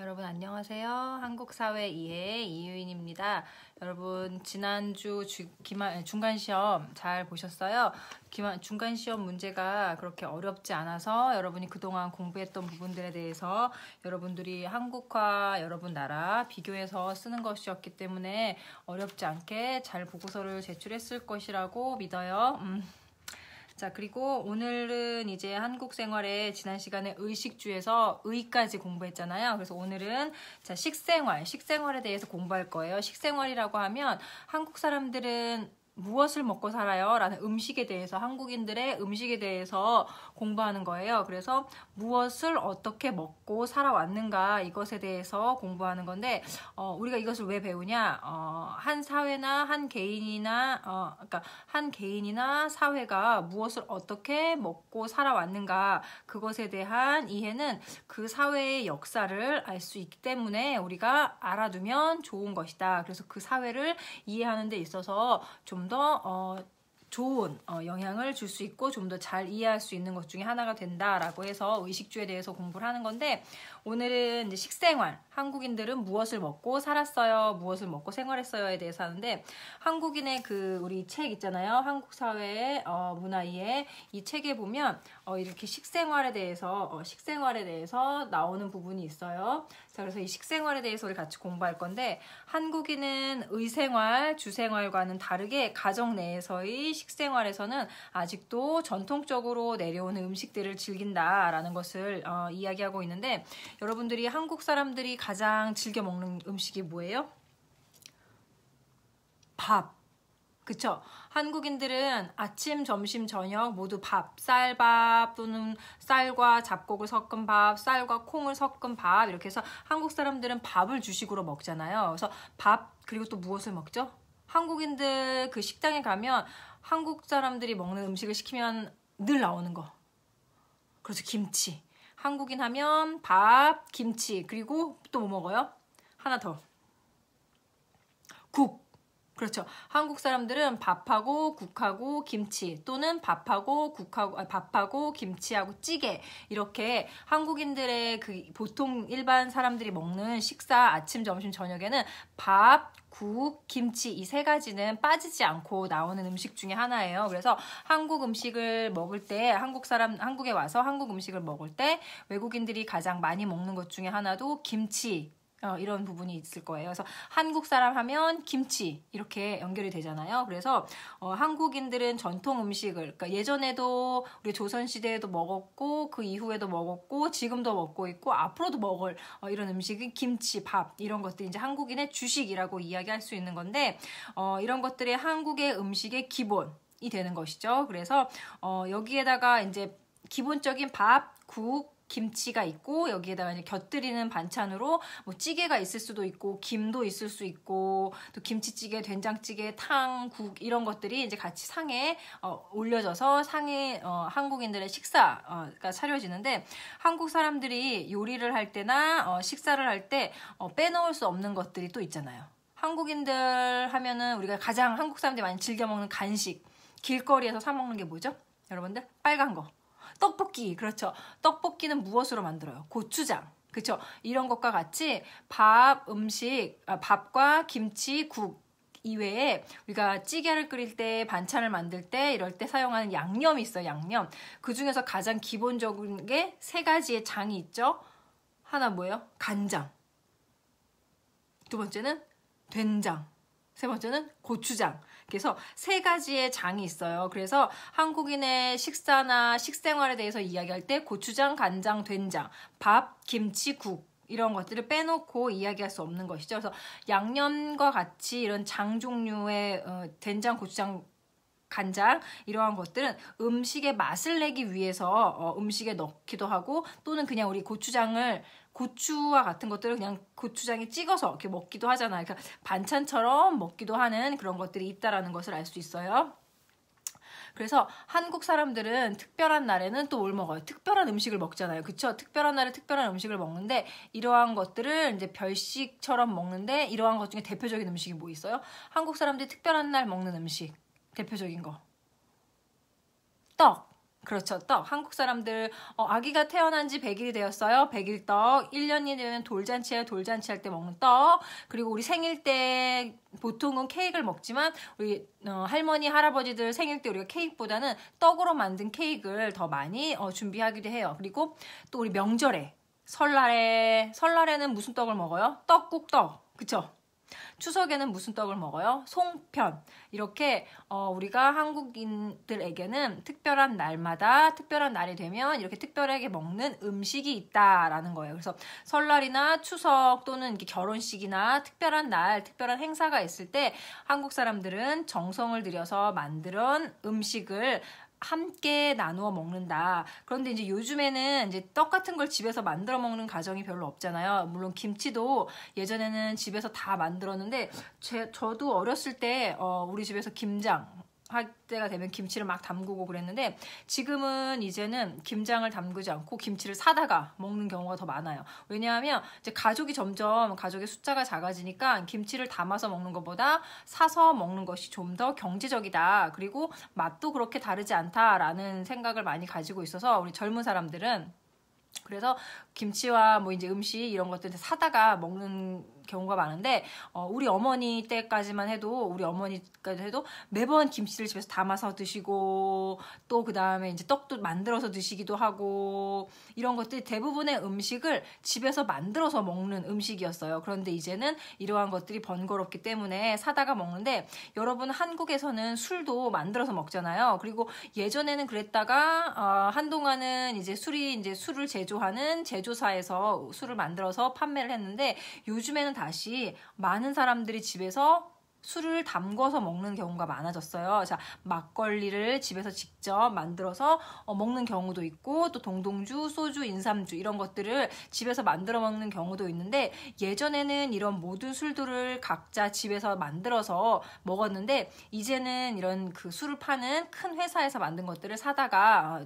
여러분 안녕하세요. 한국사회 이해 이유인입니다. 여러분 지난주 중간시험 잘 보셨어요? 중간시험 문제가 그렇게 어렵지 않아서 여러분이 그동안 공부했던 부분들에 대해서 여러분들이 한국과 여러분 나라 비교해서 쓰는 것이었기 때문에 어렵지 않게 잘 보고서를 제출했을 것이라고 믿어요. 자, 그리고 오늘은 이제 한국 생활에 지난 시간에 의식주에서 의까지 공부했잖아요. 그래서 오늘은 자, 식생활에 대해서 공부할 거예요. 식생활이라고 하면 한국 사람들은 무엇을 먹고 살아요? 라는 음식에 대해서 한국인들의 음식에 대해서 공부하는 거예요. 그래서 무엇을 어떻게 먹고 살아왔는가 이것에 대해서 공부하는 건데 우리가 이것을 왜 배우냐? 한 사회나 한 개인이나 그러니까 한 개인이나 사회가 무엇을 어떻게 먹고 살아왔는가 그것에 대한 이해는 그 사회의 역사를 알 수 있기 때문에 우리가 알아두면 좋은 것이다. 그래서 그 사회를 이해하는 데 있어서 좀 더 좋은 영향을 줄 수 있고 좀 더 잘 이해할 수 있는 것 중에 하나가 된다라고 해서 의식주에 대해서 공부를 하는 건데 오늘은 이제 식생활, 한국인들은 무엇을 먹고 살았어요, 무엇을 먹고 생활했어요에 대해서 하는데 한국인의 그 우리 책 있잖아요. 한국 사회의 문화이해 이 책에 보면 이렇게 식생활에 대해서 나오는 부분이 있어요. 자, 그래서 이 식생활에 대해서 우리 같이 공부할 건데 한국인은 의생활, 주생활과는 다르게 가정 내에서의 식생활에서는 아직도 전통적으로 내려오는 음식들을 즐긴다라는 것을 이야기하고 있는데 여러분들이 한국 사람들이 가장 즐겨 먹는 음식이 뭐예요? 밥. 그쵸? 한국인들은 아침, 점심, 저녁 모두 밥, 쌀밥 또는 쌀과 잡곡을 섞은 밥, 쌀과 콩을 섞은 밥 이렇게 해서 한국 사람들은 밥을 주식으로 먹잖아요. 그래서 밥 그리고 또 무엇을 먹죠? 한국인들 그 식당에 가면 한국 사람들이 먹는 음식을 시키면 늘 나오는 거. 그래서 김치. 한국인 하면 밥, 김치 그리고 또 뭐 먹어요? 하나 더. 국. 그렇죠. 한국 사람들은 밥하고 국하고 김치 또는 밥하고 김치하고 찌개 이렇게 한국인들의 그 보통 일반 사람들이 먹는 식사 아침, 점심, 저녁에는 밥, 국, 김치 이 세 가지는 빠지지 않고 나오는 음식 중에 하나예요. 그래서 한국 음식을 먹을 때 한국에 와서 한국 음식을 먹을 때 외국인들이 가장 많이 먹는 것 중에 하나도 김치 이런 부분이 있을 거예요. 그래서 한국 사람 하면 김치 이렇게 연결이 되잖아요. 그래서 한국인들은 전통 음식을 그러니까 예전에도 우리 조선시대에도 먹었고 그 이후에도 먹었고 지금도 먹고 있고 앞으로도 먹을 이런 음식이 김치, 밥 이런 것들이 이제 한국인의 주식이라고 이야기할 수 있는 건데 이런 것들이 한국의 음식의 기본이 되는 것이죠. 그래서 여기에다가 이제 기본적인 밥, 국 김치가 있고 여기에다가 이제 곁들이는 반찬으로 뭐 찌개가 있을 수도 있고 김도 있을 수 있고 또 김치찌개, 된장찌개, 탕, 국 이런 것들이 이제 같이 상에 올려져서 상에 한국인들의 식사가 차려지는데 한국 사람들이 요리를 할 때나 식사를 할 때 빼놓을 수 없는 것들이 또 있잖아요. 한국인들 하면은 우리가 가장 한국 사람들이 많이 즐겨 먹는 간식 길거리에서 사 먹는 게 뭐죠? 여러분들 빨간 거. 떡볶이, 그렇죠. 떡볶이는 무엇으로 만들어요? 고추장. 그렇죠. 이런 것과 같이 밥과 김치, 국 이외에 우리가 찌개를 끓일 때, 반찬을 만들 때, 이럴 때 사용하는 양념이 있어요. 양념. 그 중에서 가장 기본적인 게 세 가지의 장이 있죠. 하나 뭐예요? 간장. 두 번째는 된장. 세 번째는 고추장. 그래서 세 가지의 장이 있어요. 그래서 한국인의 식사나 식생활에 대해서 이야기할 때 고추장, 간장, 된장, 밥, 김치, 국 이런 것들을 빼놓고 이야기할 수 없는 것이죠. 그래서 양념과 같이 이런 장 종류의 된장, 고추장, 간장 이러한 것들은 음식의 맛을 내기 위해서 음식에 넣기도 하고 또는 그냥 우리 고추와 같은 것들을 그냥 고추장에 찍어서 이렇게 먹기도 하잖아요. 그러니까 반찬처럼 먹기도 하는 그런 것들이 있다라는 것을 알 수 있어요. 그래서 한국 사람들은 특별한 날에는 또 뭘 먹어요? 특별한 음식을 먹잖아요. 그쵸? 특별한 날에 특별한 음식을 먹는데 이러한 것들을 이제 별식처럼 먹는데 이러한 것 중에 대표적인 음식이 뭐 있어요? 한국 사람들이 특별한 날 먹는 음식 대표적인 거 떡. 그렇죠. 떡. 한국 사람들 아기가 태어난 지 100일이 되었어요. 100일 떡. 1년이 되면 돌잔치예요. 돌잔치 할 때 먹는 떡. 그리고 우리 생일 때 보통은 케이크를 먹지만 우리 할머니, 할아버지들 생일 때 우리가 케이크보다는 떡으로 만든 케이크를 더 많이 준비하기도 해요. 그리고 또 우리 명절에 설날에는 무슨 떡을 먹어요? 떡국떡. 그쵸? 추석에는 무슨 떡을 먹어요? 송편. 이렇게 우리가 한국인들에게는 특별한 날마다 특별한 날이 되면 이렇게 특별하게 먹는 음식이 있다라는 거예요. 그래서 설날이나 추석 또는 이렇게 결혼식이나 특별한 날, 특별한 행사가 있을 때 한국 사람들은 정성을 들여서 만든 음식을 함께 나누어 먹는다. 그런데 이제 요즘에는 이제 떡 같은 걸 집에서 만들어 먹는 가정이 별로 없잖아요. 물론 김치도 예전에는 집에서 다 만들었는데 저도 어렸을 때 우리 집에서 김장 할 때가 되면 김치를 막 담그고 그랬는데 지금은 이제는 김장을 담그지 않고 김치를 사다가 먹는 경우가 더 많아요. 왜냐하면 이제 가족이 점점 가족의 숫자가 작아지니까 김치를 담아서 먹는 것보다 사서 먹는 것이 좀 더 경제적이다. 그리고 맛도 그렇게 다르지 않다라는 생각을 많이 가지고 있어서 우리 젊은 사람들은 그래서 김치와 뭐 이제 음식 이런 것들 사다가 먹는 경우가 많은데 우리 어머니 때까지만 해도 매번 김치를 집에서 담아서 드시고 또 그 다음에 이제 떡도 만들어서 드시기도 하고 이런 것들이 대부분의 음식을 집에서 만들어서 먹는 음식이었어요. 그런데 이제는 이러한 것들이 번거롭기 때문에 사다가 먹는데 여러분 한국에서는 술도 만들어서 먹잖아요. 그리고 예전에는 그랬다가 한동안은 이제 술을 제조하는 제조사에서 술을 만들어서 판매를 했는데 요즘에는 다시 많은 사람들이 집에서 술을 담궈서 먹는 경우가 많아졌어요. 자, 막걸리를 집에서 직접 만들어서 먹는 경우도 있고 또 동동주, 소주, 인삼주 이런 것들을 집에서 만들어 먹는 경우도 있는데 예전에는 이런 모든 술들을 각자 집에서 만들어서 먹었는데 이제는 이런 그 술을 파는 큰 회사에서 만든 것들을 사다가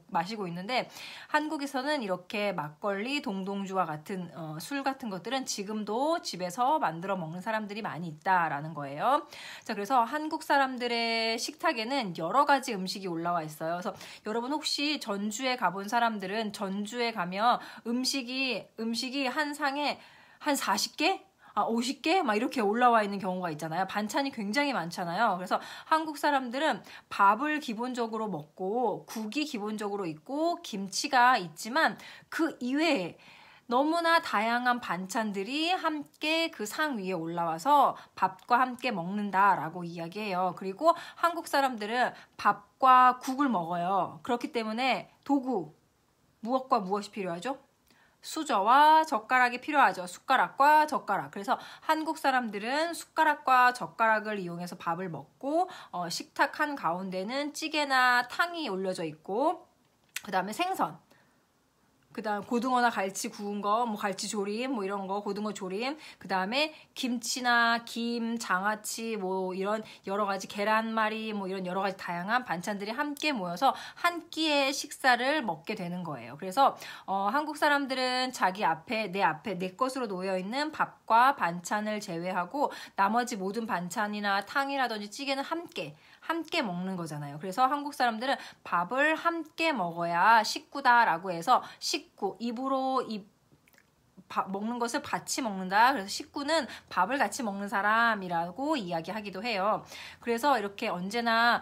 마시고 있는데 한국에서는 이렇게 막걸리, 동동주와 같은 술 같은 것들은 지금도 집에서 만들어 먹는 사람들이 많이 있다라는 거예요. 자, 그래서 한국 사람들의 식탁에는 여러 가지 음식이 올라와 있어요. 그래서 여러분 혹시 전주에 가본 사람들은 전주에 가면 음식이 한 상에 한 40개? 50개? 막 이렇게 올라와 있는 경우가 있잖아요. 반찬이 굉장히 많잖아요. 그래서 한국 사람들은 밥을 기본적으로 먹고 국이 기본적으로 있고 김치가 있지만 그 이외에 너무나 다양한 반찬들이 함께 그 상 위에 올라와서 밥과 함께 먹는다라고 이야기해요. 그리고 한국 사람들은 밥과 국을 먹어요. 그렇기 때문에 도구, 무엇과 무엇이 필요하죠? 수저와 젓가락이 필요하죠. 숟가락과 젓가락. 그래서 한국 사람들은 숟가락과 젓가락을 이용해서 밥을 먹고 식탁 한 가운데는 찌개나 탕이 올려져 있고 그 다음에 생선. 그 다음 고등어나 갈치 구운 거, 뭐 갈치 조림, 뭐 이런 거, 고등어 조림. 그 다음에 김치나 김, 장아찌, 뭐 이런 여러 가지 계란말이, 뭐 이런 여러 가지 다양한 반찬들이 함께 모여서 한 끼의 식사를 먹게 되는 거예요. 그래서 한국 사람들은 내 것으로 놓여 있는 밥과 반찬을 제외하고 나머지 모든 반찬이나 탕이라든지 찌개는 함께 먹는 거잖아요. 그래서 한국 사람들은 밥을 함께 먹어야 식구다라고 해서 입으로 먹는 것을 같이 먹는다. 그래서 식구는 밥을 같이 먹는 사람이라고 이야기하기도 해요. 그래서 이렇게 언제나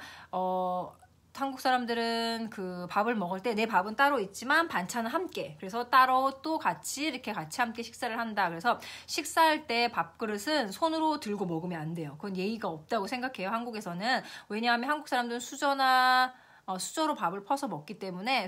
한국 사람들은 그 밥을 먹을 때 내 밥은 따로 있지만 반찬은 함께. 그래서 따로 또 같이 함께 식사를 한다. 그래서 식사할 때 밥그릇은 손으로 들고 먹으면 안 돼요. 그건 예의가 없다고 생각해요. 한국에서는. 왜냐하면 한국 사람들은 수저로 밥을 떠서 먹기 때문에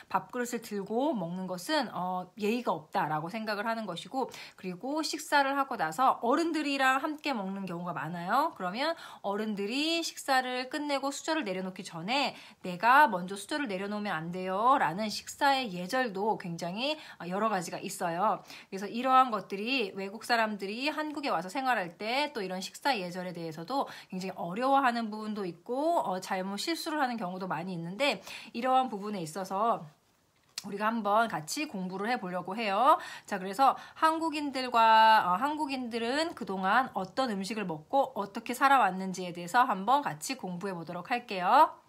밥그릇을 들고 먹는 것은 예의가 없다라고 생각을 하는 것이고 그리고 식사를 하고 나서 어른들이랑 함께 먹는 경우가 많아요. 그러면 어른들이 식사를 끝내고 수저를 내려놓기 전에 내가 먼저 수저를 내려놓으면 안 돼요 라는 식사의 예절도 굉장히 여러 가지가 있어요. 그래서 이러한 것들이 외국 사람들이 한국에 와서 생활할 때 또 이런 식사 예절에 대해서도 굉장히 어려워하는 부분도 있고 잘못 실수를 하는 경우도 많이 있는데 이러한 부분에 있어서 우리가 한번 같이 공부를 해보려고 해요. 자, 그래서 한국인들은 그동안 어떤 음식을 먹고 어떻게 살아왔는지에 대해서 한번 같이 공부해 보도록 할게요.